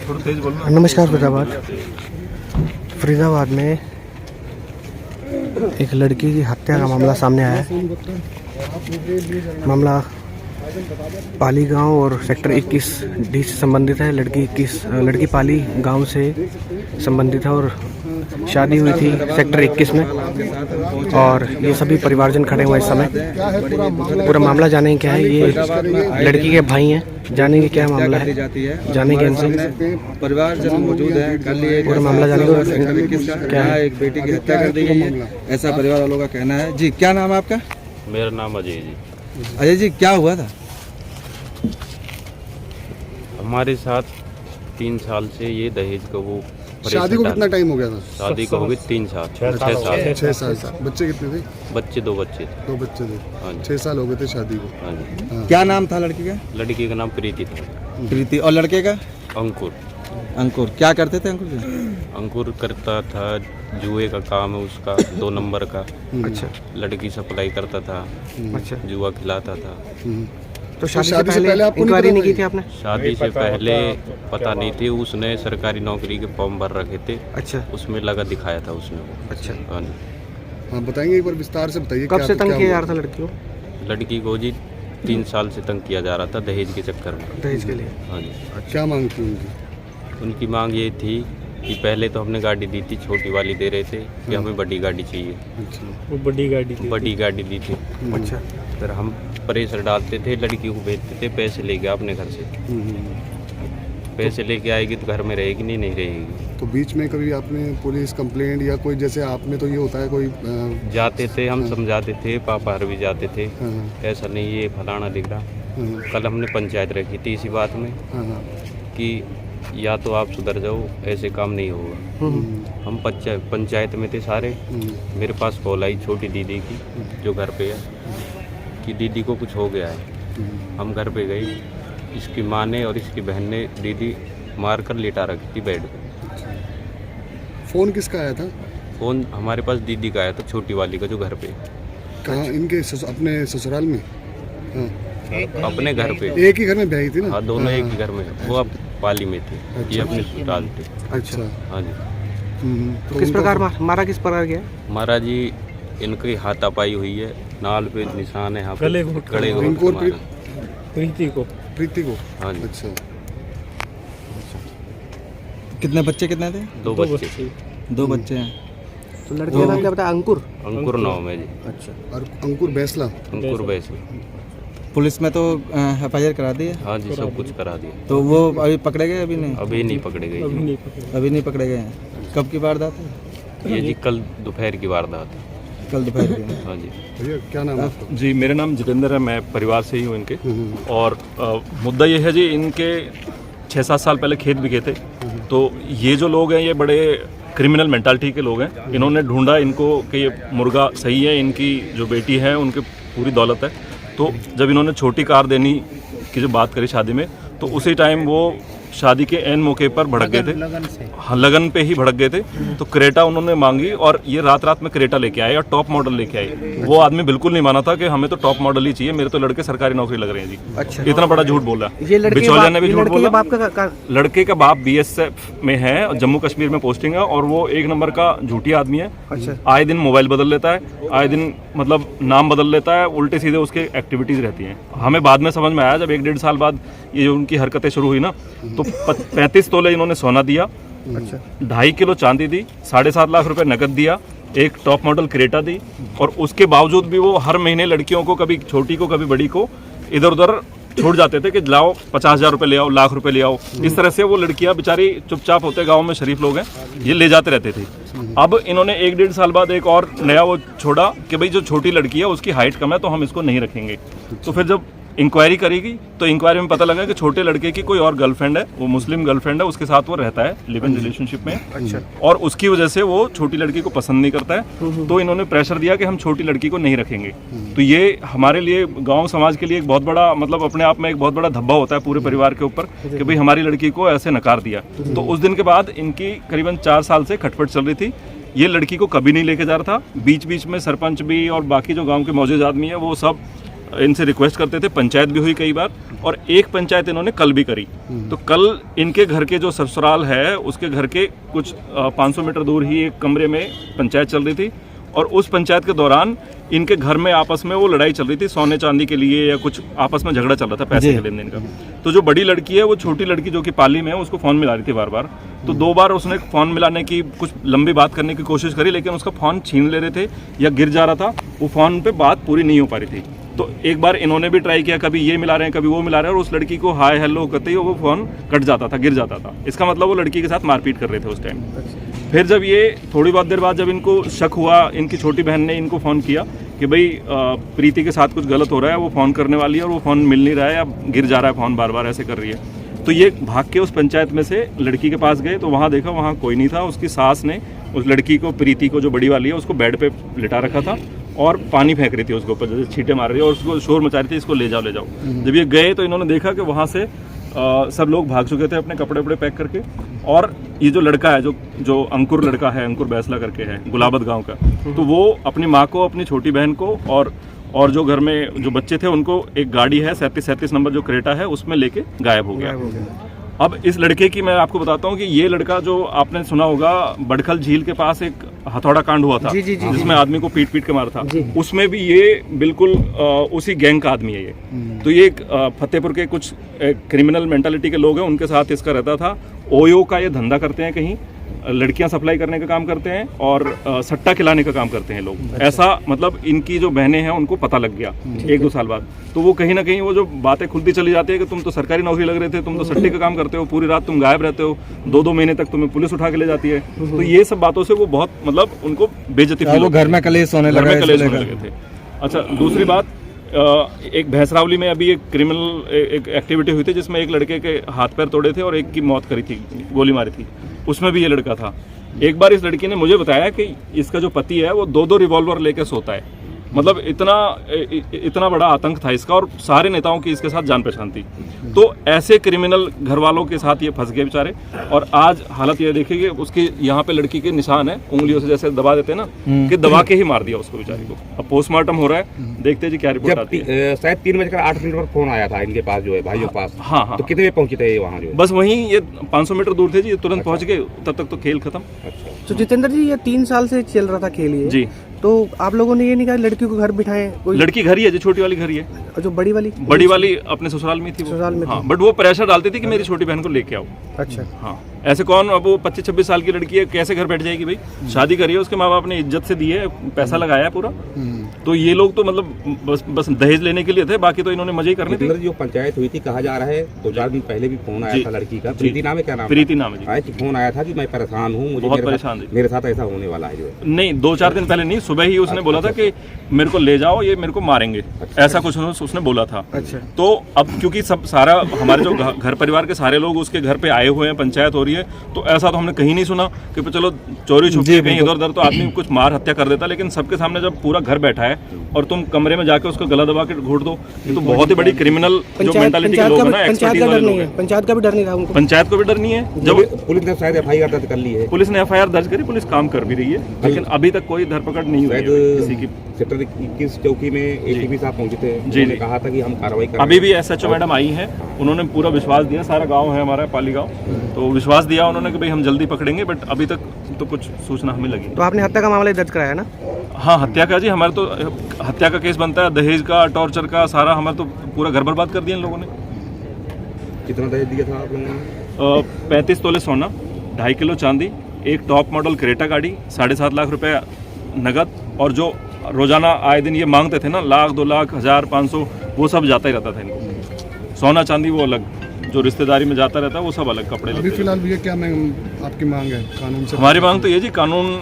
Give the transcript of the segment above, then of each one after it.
नमस्कार फरीदाबाद में एक लड़की की हत्या का मामला सामने आया है। मामला पाली गांव और सेक्टर 21D से संबंधित है। लड़की पाली गांव से संबंधित है और शादी हुई थी सेक्टर 21 में और ये सभी परिवारजन खड़े हुए इस समय। पूरा मामला जानेंगे क्या है। ये लड़की के भाई हैं, जानेंगे क्या मामला है, जानेंगे इनसे। परिवारजन मौजूद है। कल ये पूरा मामला जानेंगे क्या है। एक बेटी की हत्या कर दी गई है, ऐसा परिवार वालों का कहना है। जी क्या नाम है आपका? मेरा नाम अजय जी। अजय जी क्या हुआ था? हमारे साथ 3 साल से ये दहेज को वो शादी को कितना टाइम हो गया था? शादी को हो गई 3 साल 6 साल। बच्चे कितने थे? बच्चे 2 बच्चे थे। 2 बच्चे थे। हाँ जी। 6 साल हो गए थे शादी को। हाँ जी। हाँ। क्या नाम था लड़की का? लड़की का नाम प्रीति था। प्रीति। और लड़के का? अंकुर। अंकुर। क्या करते थे अंकुर जी? अंकुर करता था जुए का काम है उसका, 2 नंबर का। अच्छा, लड़की सप्लाई करता था, अच्छा। जुआ खिलाता था। तो शादी से पहले आपको इंक्वायरी नहीं की थी आपने? शादी से पहले पता नहीं थी। उसने सरकारी नौकरी के फॉर्म भर रखे थे। अच्छा, उसमें लगा दिखाया था उसने वो। अच्छा। हाँ जी। हाँ बताएंगे एक बार विस्तार से बताइए। कब से तंग किया जा रहा था लड़की को? लड़की को जी 3 साल से तंग किया जा रहा था दहेज के चक्कर में। दहेज के लिए? हाँ जी। क्या मांग थी उनकी? उनकी मांग ये थी कि पहले तो हमने गाड़ी दी थी, छोटी वाली दे रहे थे कि हमें बड़ी गाड़ी चाहिए। अच्छा। वो बड़ी गाड़ी दी थी। अच्छा। फिर हम प्रेशर डालते थे, लड़की को भेजते थे पैसे लेके अपने घर से। पैसे लेके आएगी तो घर में रहेगी, नहीं रहेगी। तो बीच में कभी आपने पुलिस कंप्लेंट या कोई, जैसे आपने तो ये होता है कोई जाते थे हम, समझाते थे, पापा हर भी जाते थे, हाँ, ऐसा नहीं ये फलाना दिख रहा। हाँ, कल हमने पंचायत रखी थी इसी बात में हाँ, हाँ, कि या तो आप सुधर जाओ, ऐसे काम नहीं होगा। हम पंचायत में थे सारे। मेरे पास कॉल आई छोटी दीदी की जो घर पे है कि दीदी को कुछ हो गया है। हम घर पे गए, इसकी माँ ने और इसकी बहन ने दीदी मारकर लेटा रखी थी बेड पे। फोन किसका आया था? फ़ोन हमारे पास दीदी का आया था, छोटी वाली का जो घर पे। कहाँ? इनके अपने ससुराल में? हाँ। अपने घर पे। एक ही घर में ब्याही थी ना? हाँ, दोनों एक ही घर में। वो अब पाली में थे, ये अपने ससुराल थे। अच्छा। हाँ जी। तो किस प्रकार मारा किस प्रकार गया? महाराज जी इनकी हाथापाई हुई है, नाल पे निशान है, यहाँ पे गले इनको को मारा। प्रीति को? हाँ जी। अच्छा। कितने बच्चे कितने थे? 2 बच्चे। 2 बच्चे हैं। तो लड़के का नाम क्या बताया? अंकुर नाम है जी। अच्छा। और अंकुर बैसला? अंकुर वैसे। पुलिस में तो FIR करा दी है? हाँ जी, सब कुछ करा दिया। तो वो अभी पकड़े गए? अभी नहीं? अभी नहीं पकड़े गए जी। अभी नहीं पकड़े गए हैं। कब की वारदात है? ये जी कल दोपहर की वारदात है। कल दोपहर की। हाँ जी। भैया क्या नाम है आपका? जी मेरा नाम जितेंद्र है, मैं परिवार से ही हूँ इनके। और मुद्दा ये है जी, इनके 6-7 साल पहले खेत बिके थे। तो ये जो लोग हैं ये बड़े क्रिमिनल मेंटालिटी के लोग हैं। इन्होंने ढूंढा इनको कि ये मुर्गा सही है, इनकी जो बेटी है उनकी पूरी दौलत है। तो जब इन्होंने छोटी कार देने की जो बात करी शादी में, तो उसी टाइम वो शादी के एन मौके पर भड़क गए थे। हाँ, लगन पे ही भड़क गए थे। तो क्रेटा उन्होंने मांगी और ये रात में क्रेटा लेके आए और टॉप मॉडल लेके आए। वो आदमी बिल्कुल नहीं माना था कि हमें तो टॉप मॉडल ही चाहिए, मेरे तो लड़के सरकारी नौकरी लग रहे हैं जी। अच्छा। इतना बड़ा झूठ बोला। ये बिचौलिया ने भी झूठ बोला। बाप लड़के का बाप BSF में है, जम्मू कश्मीर में पोस्टिंग है, और वो 1 नंबर का झूठी आदमी है। अच्छा। आए दिन मोबाइल बदल लेता है, आए दिन मतलब नाम बदल लेता है, उल्टे सीधे उसके एक्टिविटीज रहती हैं। हमें बाद में समझ में आया जब 1-1.5 साल बाद ये उनकी हरकतें शुरू हुई ना, तो 35 तोले इन्होंने सोना दिया। अच्छा। 2.5 किलो चांदी दी, 7.5 लाख रुपए नकद दिया, एक टॉप मॉडल क्रेटा दी। और उसके बावजूद भी वो हर महीने लड़कियों को, कभी छोटी को कभी बड़ी को, इधर उधर छोड़ जाते थे कि लाओ 50,000 रुपये ले आओ, लाख रुपए ले आओ। इस तरह से वो लड़कियां बेचारी चुपचाप होते, गांव में शरीफ लोग हैं, ये ले जाते रहते थे। अब इन्होंने 1-1.5 साल बाद एक और नया वो छोड़ा कि भाई जो छोटी लड़की है उसकी हाइट कम है तो हम इसको नहीं रखेंगे। तो फिर जब इंक्वायरी करेगी तो इंक्वायरी में पता लगा कि छोटे लड़के की कोई और गर्लफ्रेंड है, वो मुस्लिम गर्लफ्रेंड है, उसके साथ वो रहता है, लिव इन रिलेशनशिप में। अच्छा। और उसकी वजह से वो छोटी लड़की को पसंद नहीं करता है। तो इन्होंने प्रेशर दिया कि हम छोटी लड़की को नहीं रखेंगे। तो ये हमारे लिए, गांव समाज के लिए एक बहुत बड़ा, मतलब अपने आप में एक बहुत बड़ा धब्बा होता है पूरे परिवार के ऊपर कि भाई हमारी लड़की को ऐसे नकार दिया। तो उस दिन के बाद इनकी करीबन 4 साल से खटपट चल रही थी। ये लड़की को कभी नहीं लेके जा रहा था। बीच बीच में सरपंच भी और बाकी जो गाँव के मौजूद आदमी है वो सब इनसे रिक्वेस्ट करते थे, पंचायत भी हुई कई बार, और एक पंचायत इन्होंने कल भी करी। तो कल इनके घर के जो ससुराल है उसके घर के कुछ 500 मीटर दूर ही एक कमरे में पंचायत चल रही थी, और उस पंचायत के दौरान इनके घर में आपस में वो लड़ाई चल रही थी सोने चांदी के लिए, या कुछ आपस में झगड़ा चल रहा था पैसे के लेन देन का। तो जो बड़ी लड़की है वो छोटी लड़की जो कि पाली में है उसको फ़ोन मिला रही थी बार बार। तो 2 बार उसने फ़ोन मिलाने की कुछ लंबी बात करने की कोशिश करी, लेकिन उसका फ़ोन छीन ले रहे थे या गिर जा रहा था, वो फ़ोन पे बात पूरी नहीं हो पा रही थी। तो एक बार इन्होंने भी ट्राई किया, कभी ये मिला रहे हैं कभी वो मिला रहे हैं, और उस लड़की को हाय हेलो करते ही वो फ़ोन कट जाता था, गिर जाता था। इसका मतलब वो लड़की के साथ मारपीट कर रहे थे उस टाइम। फिर जब ये थोड़ी बहुत देर बाद जब इनको शक हुआ, इनकी छोटी बहन ने इनको फ़ोन किया कि भाई प्रीति के साथ कुछ गलत हो रहा है, वो फ़ोन करने वाली है और वो फ़ोन मिल नहीं रहा है या गिर जा रहा है फ़ोन, बार बार ऐसे कर रही है। तो ये भाग के उस पंचायत में से लड़की के पास गए, तो वहाँ देखा वहाँ कोई नहीं था। उसकी सास ने उस लड़की को, प्रीति को जो बड़ी वाली है, उसको बेड पे लिटा रखा था और पानी फेंक रही थी उसके ऊपर, जैसे छींटे मार रही है, और उसको शोर मचा रही थी, इसको ले जाओ ले जाओ। जब ये गए तो इन्होंने देखा कि वहाँ से सब लोग भाग चुके थे अपने कपड़े वपड़े पैक करके, और ये जो लड़का है जो अंकुर लड़का है, अंकुर बैसला करके है, गुलाबत गांव का, तो वो अपनी माँ को, अपनी छोटी बहन को और जो घर में जो बच्चे थे उनको एक गाड़ी है 37 नंबर जो क्रेटा है उसमें लेके गायब हो गया। अब इस लड़के की मैं आपको बताता हूँ कि ये लड़का जो आपने सुना होगा बड़खल झील के पास एक हथौड़ा कांड हुआ था जिसमें आदमी को पीट के मारा था, उसमें भी ये बिल्कुल उसी गैंग का आदमी है ये। तो ये फतेहपुर के कुछ क्रिमिनल मेंटालिटी के लोग हैं, उनके साथ इसका रहता था। ओयो का ये धंधा करते हैं, कहीं लड़कियां सप्लाई करने का काम करते हैं और सट्टा खिलाने का काम करते हैं लोग। अच्छा। ऐसा मतलब इनकी जो बहनें हैं उनको पता लग गया 1-2 साल बाद, तो वो कहीं ना कहीं वो जो बातें खुलती चली जाती है कि तुम तो सरकारी नौकरी लग रहे थे, तुम तो सट्टे का काम करते हो, पूरी रात तुम गायब रहते हो, 2-2 महीने तक तुम्हें पुलिस उठा के ले जाती है। तो ये सब बातों से वो बहुत मतलब उनको बेइज्जती फील, वो घर में कलेश होने लगे थे। अच्छा, दूसरी बात, एक भैंसरावली में अभी एक क्रिमिनल एक एक्टिविटी हुई थी जिसमें एक लड़के के हाथ पैर तोड़े थे और एक की मौत करी थी, गोली मारी थी, उसमें भी ये लड़का था। एक बार इस लड़की ने मुझे बताया कि इसका जो पति है वो 2-2 रिवॉल्वर लेके सोता है। मतलब इतना बड़ा आतंक था इसका, और सारे नेताओं की इसके साथ जान पहचान थी। तो ऐसे क्रिमिनल घर वालों के साथ ये फंस गए बेचारे, और आज हालत ये देखिए कि उसके यहाँ पे लड़की के निशान है, उंगलियों से जैसे दबा देते हैं ना, कि दबा के ही मार दिया उसको बेचारी को। अब पोस्टमार्टम हो रहा है, देखते हैं जी क्या रिपोर्ट आती है। शायद 3:08 पर फोन आया था इनके पास, जो है भाइयों के पास। हाँ। तो कितने बजे पहुंचे थे वहाँ? जो बस वहीं ये 500 मीटर दूर थे जी, तुरंत पहुंच गए, तब तक तो खेल खत्म। तो जितेंद्र जी, ये 3 साल से चल रहा था खेल ये जी। तो आप लोगों ने ये नहीं कहा लड़की को घर बिठाएं? कोई लड़की घर ही है जी, छोटी वाली घर ही है, और जो बड़ी वाली अपने ससुराल में थी, ससुराल में। हाँ, बट वो प्रेशर डालती थी कि मेरी छोटी बहन को लेके आओ। अच्छा। हाँ, ऐसे कौन, अब वो 25-26 साल की लड़की है, कैसे घर बैठ जाएगी भाई? शादी करी है, उसके माँ बाप ने इज्जत से दी है, पैसा लगाया है पूरा। तो ये लोग तो मतलब बस दहेज लेने के लिए थे, बाकी तो इन्होंने मजे ही करने थे। जो पंचायत हुई थी, कहा जा रहा है 2-4 दिन पहले भी फोन आया था लड़की का, प्रीति नाम है, क्या नाम? प्रीति नाम है जी। फोन आया था कि मैं परेशान हूँ, मुझे बहुत परेशान थी, मेरे साथ ऐसा होने वाला है। जो है नहीं, 2-4 दिन पहले नहीं, सुबह ही उसने बोला था कि मेरे को ले जाओ, ये मेरे को मारेंगे, ऐसा कुछ उसने बोला था। अच्छा। तो अब क्योंकि सब सारा हमारे जो घर परिवार के सारे लोग उसके घर पे आए हुए हैं, पंचायत हो रही है, तो ऐसा तो हमने कहीं नहीं सुना कि चलो चोरी छुपके कहीं इधर उधर तो आदमी कुछ मार हत्या कर देता, लेकिन सबके सामने जब पूरा घर बैठा है और तुम कमरे में जाके उसको गला दबा के घोट दो, ये तो बहुत ही बड़ी क्रिमिनल जो मेंटालिटी के लोग हैं ना, एक्सपर्टीज वाले लोग हैं। पंचायत का भी डर नहीं था उनको? पंचायत को भी डर नहीं है। जब पुलिस ने शायद FIR दर्ज कर ली है, पुलिस ने FIR दर्ज करी, पुलिस काम कर भी रही है, लेकिन अभी तक कोई धरपकड़ नहीं हुई है किसी की। सेक्टर 21 चौकी में ATP साहब पहुंचे थे, उन्होंने कहा था कि हम कार्रवाई करेंगे। अभी भी SHO मैडम आई हैं, उन्होंने पूरा विश्वास दिया, सारा गांव है हमारा पाली गांव, तो विश्वास दिया उन्होंने कि भाई हम जल्दी पकड़ेंगे, बट अभी तक तो कुछ सूचना हमें लगी। तो आपने हत्या का मामला दर्ज कराया ना? हाँ, हत्या का जी, हमारे तो हत्या का केस बनता है, दहेज का, टॉर्चर का, सारा हमारे तो पूरा घर बर्बाद कर दिया इन लोगों ने। कितना दहेज दिया था आप लोगों ने? 35 तोले सोना, 2.5 किलो चांदी, एक टॉप मॉडल क्रेटा गाड़ी, 7.5 लाख रुपए नगद, और जो रोजाना आए दिन ये मांगते थे ना, 1 लाख 2 लाख 1000 500, वो सब जाता ही रहता था इनको। सोना चांदी वो अलग, जो रिश्तेदारी में जाता रहता है वो सब अलग। कपड़े अभी फिलहाल भैया क्या आपकी मांग है कानून से? हमारी मांग तो ये जी, कानून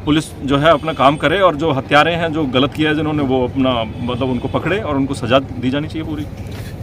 पुलिस जो है अपना काम करे, और जो हत्यारे हैं, जो गलत किया है जिन्होंने, वो अपना मतलब उनको पकड़े और उनको सजा दी जानी चाहिए पूरी।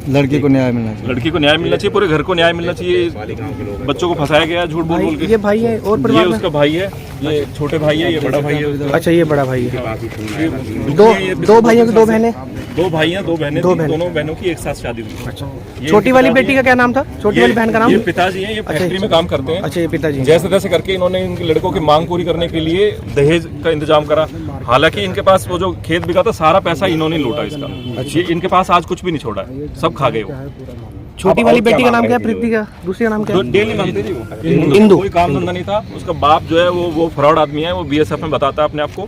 लड़की को न्याय मिलना चाहिए, लड़की को न्याय मिलना चाहिए, पूरे घर को न्याय मिलना चाहिए। बच्चों को फंसाया गया झूठ बोल के। ये भाई है और ये उसका भाई है, ये छोटे भाई है, ये बड़ा भाई है। अच्छा ये बड़ा भाई है। पास ही फोन आया था कि दो भाइयों की 2 बहनें। 2 भाइयाँ 2 बहनें दो थी, बहनें। दोनों बहनों की एक साथ शादी हुई। अच्छा, छोटी वाली बेटी का क्या नाम था? छोटी वाली बहन का नाम? ये पिताजी हैं, ये फैक्ट्री में काम करते हैं। अच्छा ये पिताजी। जैसे तैसे करके इन्होंने इनके लड़कों की मांग पूरी करने के लिए दहेज का इंतजाम करा। हालांकि इनके पास वो जो खेत बिका था सारा पैसा इन्होंने लूटा इसका। ये इनके पास आज कुछ भी नहीं छोड़ा है, सब खा गए वो। छोटी वाली बेटी का नाम क्या है? प्रीति का दूसरी का नाम क्या जो है? डेली मांगती थी वो, इंदु। कोई काम धंधा नहीं था उसका। बाप जो है वो फ्रॉड आदमी है, वो बीएसएफ में बताता है अपने आप को।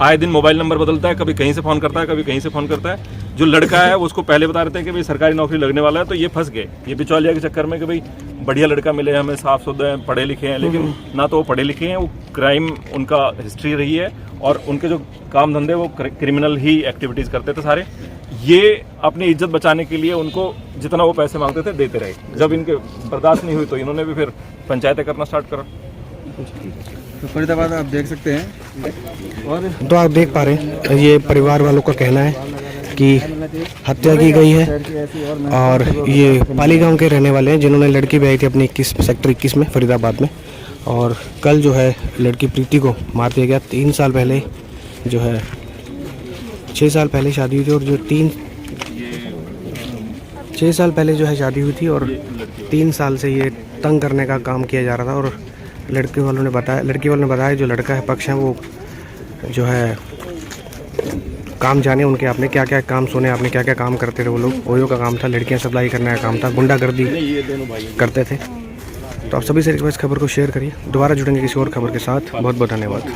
आए दिन मोबाइल नंबर बदलता है, कभी कहीं से फोन करता है, कभी कहीं से फोन करता है। जो लड़का है वो उसको पहले बता रहे थे कि भाई सरकारी नौकरी लगने वाला है, तो ये फंस गए ये बिचौलिया के चक्कर में कि भाई बढ़िया लड़का मिले हमें, साफ सुथरे हैं, पढ़े लिखे हैं। लेकिन ना तो वो पढ़े लिखे हैं, वो क्राइम उनका हिस्ट्री रही है, और उनके जो काम धंधे वो क्रिमिनल ही एक्टिविटीज़ करते थे सारे। ये अपनी इज्जत बचाने के लिए उनको जितना वो पैसे मांगते थे देते रहे। जब इनके बर्दाश्त नहीं हुई तो इन्होंने भी फिर पंचायतें करना स्टार्ट करा। तो फरीदाबाद आप देख सकते हैं। और तो आप देख पा रहे हैं ये परिवार वालों का कहना है कि हत्या की गई है, और ये पाली गांव के रहने वाले हैं जिन्होंने लड़की ब्याही थी अपनी सेक्टर 21 में फरीदाबाद में। और कल जो है लड़की प्रीति को मार दिया गया। 3 साल पहले जो है 6 साल पहले शादी हुई थी, और जो 6 साल पहले जो है शादी हुई थी, और 3 साल से ये तंग करने का काम किया जा रहा था। और लड़की वालों ने बताया जो लड़का है पक्ष है वो जो है काम जाने उनके, आपने क्या क्या काम सुने, आपने क्या क्या काम करते थे वो लोग। ओयो का काम था, लड़कियां सप्लाई करने का काम था, गुंडागर्दी करते थे। तो आप सभी से रिक्वेस्ट खबर को शेयर करिए। दोबारा जुड़ेंगे किसी और खबर के साथ। बहुत बहुत धन्यवाद।